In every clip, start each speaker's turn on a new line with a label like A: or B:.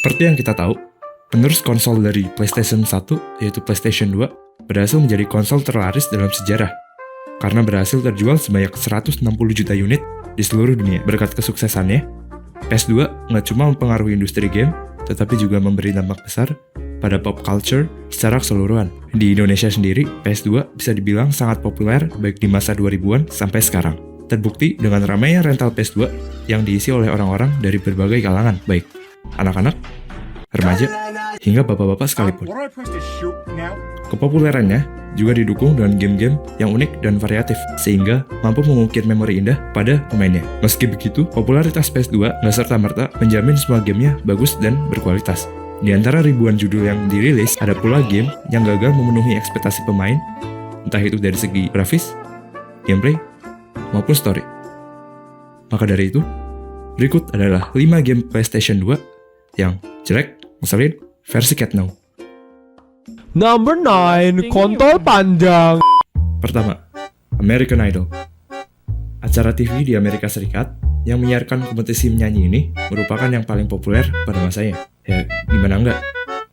A: Seperti yang kita tahu, penerus konsol dari PlayStation 1, yaitu PlayStation 2, berhasil menjadi konsol terlaris dalam sejarah karena berhasil terjual sebanyak 160 juta unit di seluruh dunia. Berkat kesuksesannya, PS2 nggak cuma mempengaruhi industri game, tetapi juga memberi dampak besar pada pop culture secara keseluruhan. Di Indonesia sendiri, PS2 bisa dibilang sangat populer baik di masa 2000-an sampai sekarang. Terbukti dengan ramainya rental PS2 yang diisi oleh orang-orang dari berbagai kalangan, baik anak-anak, remaja, hingga bapak-bapak sekalipun. Kepopulerannya juga didukung dengan game-game yang unik dan variatif, sehingga mampu mengukir memori indah pada pemainnya. Meski begitu, popularitas PS2 nggak serta-merta menjamin semua gamenya bagus dan berkualitas. Di antara ribuan judul yang dirilis, ada pula game yang gagal memenuhi ekspektasi pemain, entah itu dari segi grafis, gameplay, maupun story. Maka dari itu, berikut adalah 5 game PlayStation 2 yang jelek, ngeselin, versi Cat Now.
B: Number 9, kontol panjang.
A: Pertama, American Idol. Acara TV di Amerika Serikat yang menyiarkan kompetisi menyanyi ini merupakan yang paling populer pada masanya. Ya, gimana enggak?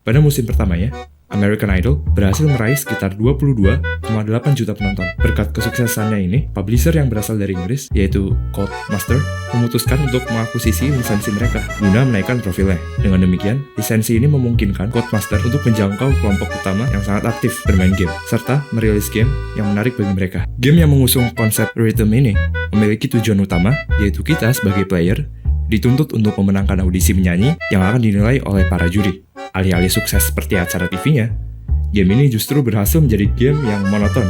A: Pada musim pertamanya, American Idol berhasil meraih sekitar 22,8 juta penonton. Berkat kesuksesannya ini, publisher yang berasal dari Inggris, yaitu Codemasters, memutuskan untuk mengakuisisi lisensi mereka guna menaikkan profilnya. Dengan demikian, lisensi ini memungkinkan Codemasters untuk menjangkau kelompok utama yang sangat aktif bermain game, serta merilis game yang menarik bagi mereka. Game yang mengusung konsep rhythm ini memiliki tujuan utama, yaitu kita sebagai player dituntut untuk memenangkan audisi menyanyi yang akan dinilai oleh para juri. Alih-alih sukses seperti acara TV-nya, game ini justru berhasil menjadi game yang monoton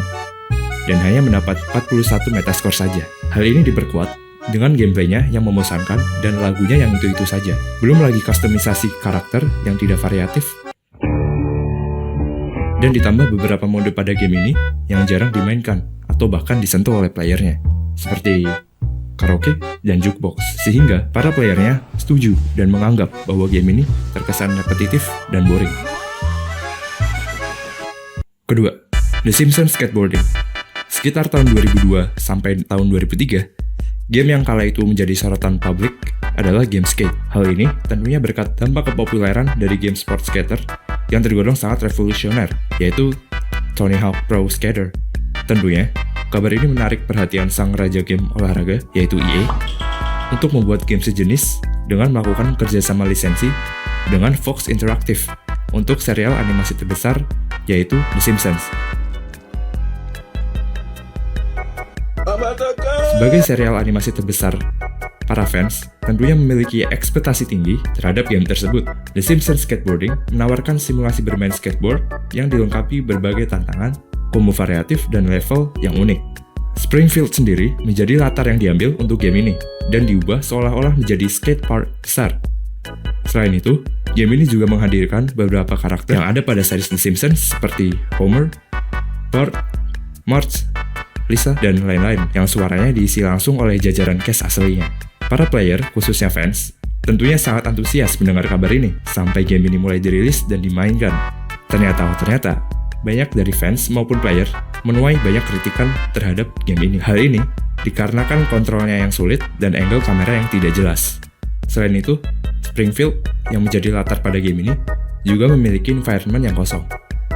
A: dan hanya mendapat 41 metascore saja. Hal ini diperkuat dengan gameplaynya yang membosankan dan lagunya yang itu-itu saja. Belum lagi kustomisasi karakter yang tidak variatif. Dan ditambah beberapa mode pada game ini yang jarang dimainkan atau bahkan disentuh oleh playernya, seperti karaoke dan jukebox, sehingga para playernya setuju dan menganggap bahwa game ini terkesan repetitif dan boring. Kedua, The Simpsons Skateboarding. Sekitar tahun 2002 sampai tahun 2003, game yang kala itu menjadi sorotan publik adalah game skate. Hal ini tentunya berkat dampak kepopuleran dari game sport skater yang tergolong sangat revolusioner, yaitu Tony Hawk Pro Skater. Tentunya, kabar ini menarik perhatian sang raja game olahraga, yaitu EA, untuk membuat game sejenis dengan melakukan kerjasama lisensi dengan Fox Interactive untuk serial animasi terbesar, yaitu The Simpsons. Sebagai serial animasi terbesar, para fans tentunya memiliki ekspektasi tinggi terhadap game tersebut. The Simpsons Skateboarding menawarkan simulasi bermain skateboard yang dilengkapi berbagai tantangan, combo variatif, dan level yang unik. Springfield sendiri menjadi latar yang diambil untuk game ini, dan diubah seolah-olah menjadi skate park besar. Selain itu, game ini juga menghadirkan beberapa karakter yang ada pada series The Simpsons seperti Homer, Bart, Marge, Lisa, dan lain-lain yang suaranya diisi langsung oleh jajaran cast aslinya. Para player, khususnya fans, tentunya sangat antusias mendengar kabar ini, sampai game ini mulai dirilis dan dimainkan. Ternyata, banyak dari fans maupun player menuai banyak kritikan terhadap game ini. Hal ini dikarenakan kontrolnya yang sulit dan angle kamera yang tidak jelas. Selain itu, Springfield yang menjadi latar pada game ini juga memiliki environment yang kosong,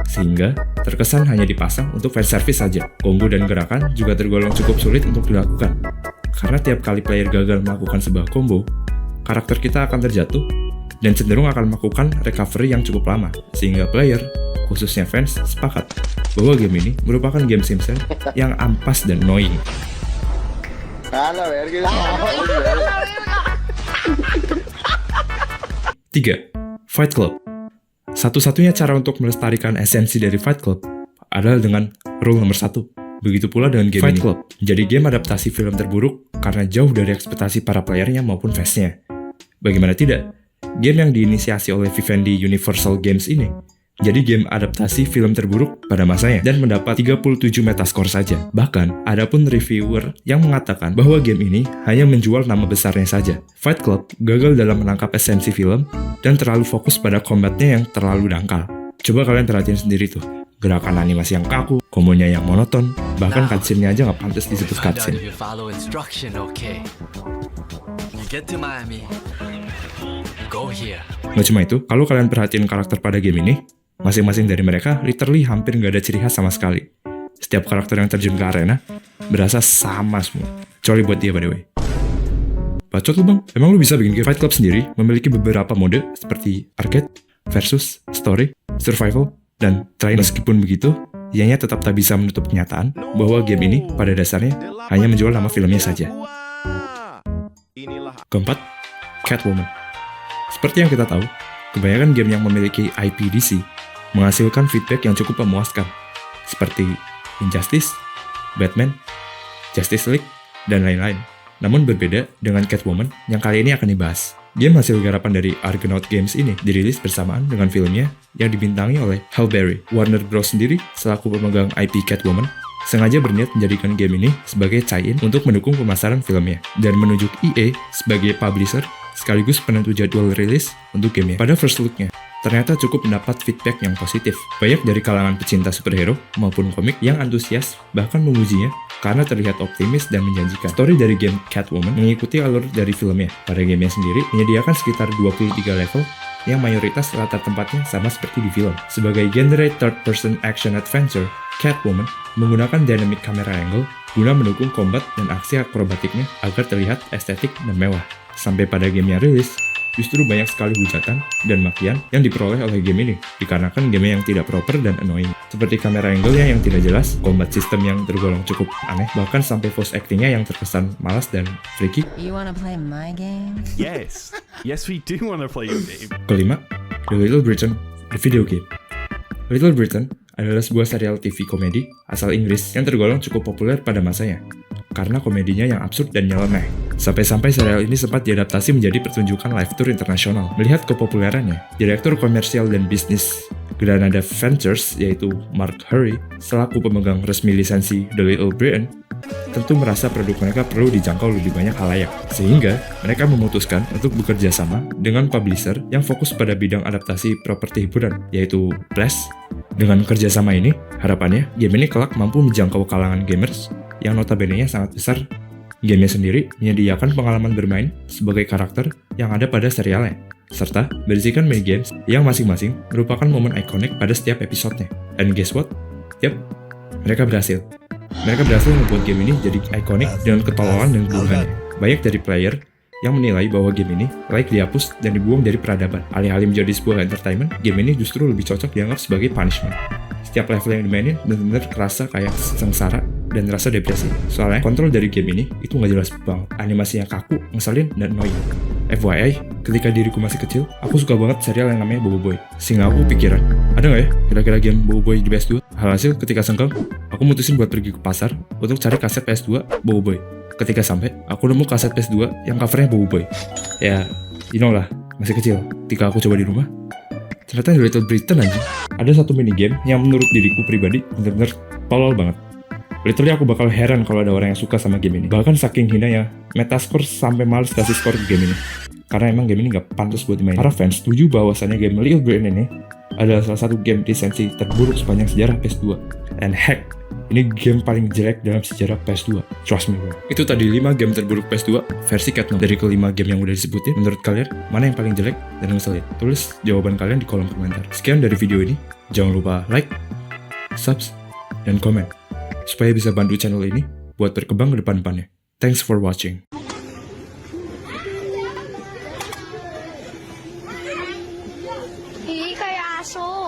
A: sehingga terkesan hanya dipasang untuk fanservice saja. Combo dan gerakan juga tergolong cukup sulit untuk dilakukan, karena tiap kali player gagal melakukan sebuah combo, karakter kita akan terjatuh dan cenderung akan melakukan recovery yang cukup lama, sehingga player, khususnya fans, sepakat bahwa game ini merupakan game Simpsons yang ampas dan annoying. 3. Fight Club. Satu-satunya cara untuk melestarikan esensi dari Fight Club adalah dengan rule nomor 1. Begitu pula dengan game Fight Club, menjadi game adaptasi film terburuk karena jauh dari ekspektasi para playernya maupun fansnya. Bagaimana tidak, game yang diinisiasi oleh Vivendi Universal Games ini jadi game adaptasi film terburuk pada masanya dan mendapat 37 metascore saja. Bahkan, ada pun reviewer yang mengatakan bahwa game ini hanya menjual nama besarnya saja. Fight Club gagal dalam menangkap esensi film dan terlalu fokus pada combatnya yang terlalu dangkal. Coba kalian perhatiin sendiri tuh, gerakan animasi yang kaku, kombonya yang monoton, bahkan cutscene-nya aja nggak pantas disebut cutscene.
C: You get to Miami. Go
A: Nggak cuma itu, kalau kalian perhatiin karakter pada game ini, masing-masing dari mereka literally hampir nggak ada ciri khas sama sekali. Setiap karakter yang terjun ke arena berasa sama semua. Kecuali buat dia by the way. Bacot lu bang, emang lu bisa bikin game? Fight Club sendiri memiliki beberapa mode seperti arcade, versus, story, survival, dan training. Meskipun begitu, ianya tetap tak bisa menutup kenyataan bahwa game ini pada dasarnya hanya menjual nama filmnya saja. Keempat, Catwoman. Seperti yang kita tahu, kebanyakan game yang memiliki IP DC menghasilkan feedback yang cukup memuaskan, seperti Injustice, Batman, Justice League, dan lain-lain. Namun berbeda dengan Catwoman yang kali ini akan dibahas. Game hasil garapan dari Argonaut Games ini dirilis bersamaan dengan filmnya yang dibintangi oleh Halle Berry. Warner Bros. Sendiri selaku pemegang IP Catwoman sengaja berniat menjadikan game ini sebagai tie-in untuk mendukung pemasaran filmnya dan menunjuk EA sebagai publisher sekaligus penentu jadwal rilis untuk gamenya. Pada first look-nya, ternyata cukup mendapat feedback yang positif. Banyak dari kalangan pecinta superhero maupun komik yang antusias bahkan memujinya karena terlihat optimis dan menjanjikan. Story dari game Catwoman mengikuti alur dari filmnya. Pada gamenya sendiri menyediakan sekitar 23 level yang mayoritas latar tempatnya sama seperti di film. Sebagai genre third-person action adventure, Catwoman menggunakan dynamic camera angle guna mendukung combat dan aksi akrobatiknya agar terlihat estetik dan mewah. Sampai pada game yang rilis, justru banyak sekali hujatan dan makian yang diperoleh oleh game ini dikarenakan game yang tidak proper dan annoying. Seperti kamera angle-nya yang tidak jelas, combat system yang tergolong cukup aneh, bahkan sampai voice acting-nya yang terkesan malas dan freaky.
C: You wanna play my game?
D: Yes. Yes, we do want to play your game.
A: Kelima, The Little Britain, the video game. Little Britain adalah sebuah serial TV komedi asal Inggris yang tergolong cukup populer pada masanya karena komedinya yang absurd dan nyeleneh. Sampai-sampai serial ini sempat diadaptasi menjadi pertunjukan live tour internasional. Melihat kepopulerannya, Direktur Komersial dan Bisnis Granada Ventures, yaitu Mark Hurry, selaku pemegang resmi lisensi The Little Britain, tentu merasa produk mereka perlu dijangkau lebih banyak halayak. Sehingga, mereka memutuskan untuk bekerja sama dengan publisher yang fokus pada bidang adaptasi properti hiburan, yaitu Blast. Dengan kerjasama ini, harapannya game ini kelak mampu menjangkau kalangan gamers yang notabene-nya sangat besar. Game sendiri menyediakan pengalaman bermain sebagai karakter yang ada pada serialnya, serta berisikan minigames yang masing-masing merupakan momen ikonik pada setiap episodenya. And guess what? Yap, mereka berhasil. Mereka berhasil membuat game ini jadi ikonik dengan ketololan dan keburukannya. Banyak dari player yang menilai bahwa game ini layak dihapus dan dibuang dari peradaban. Alih-alih menjadi sebuah entertainment, game ini justru lebih cocok dianggap sebagai punishment. Setiap level yang dimainin benar-benar kerasa kayak sengsara dan rasa depresi. Soalnya kontrol dari game ini itu nggak jelas banget. Animasinya kaku, ngeselin, dan annoying. FYI, ketika diriku masih kecil, aku suka banget serial yang namanya Bobo Boy. Sehingga aku pikiran, ada nggak ya kira-kira game Bobo Boy di PS2? Hasil ketika senggang, aku mutusin buat pergi ke pasar untuk cari kaset PS2 Bobo Boy. Ketika sampai, aku nemu kaset PS2 yang covernya Bobo Boy. Ya, you know lah, masih kecil. Ketika aku coba di rumah, ternyata di Little Britain aja ada satu minigame yang menurut diriku pribadi bener-bener tolol banget. Literally aku bakal heran kalau ada orang yang suka sama game ini. Bahkan saking hinanya, Metascore sampai males kasih skor ke game ini. Karena emang game ini gak pantas buat dimainin. Para fans setuju bahwasannya game Little Britain ini adalah salah satu game lisensi terburuk sepanjang sejarah PS2. And heck, ini game paling jelek dalam sejarah PS2. Trust me bro. Itu tadi 5 game terburuk PS2 versi Catwoman. Dari kelima game yang udah disebutin, menurut kalian mana yang paling jelek dan ngeselin? Tulis jawaban kalian di kolom komentar. Sekian dari video ini. Jangan lupa like, subs, dan komen supaya bisa bantu channel ini buat berkembang ke depan-depannya. Thanks for watching.
E: Ih, kayak aso.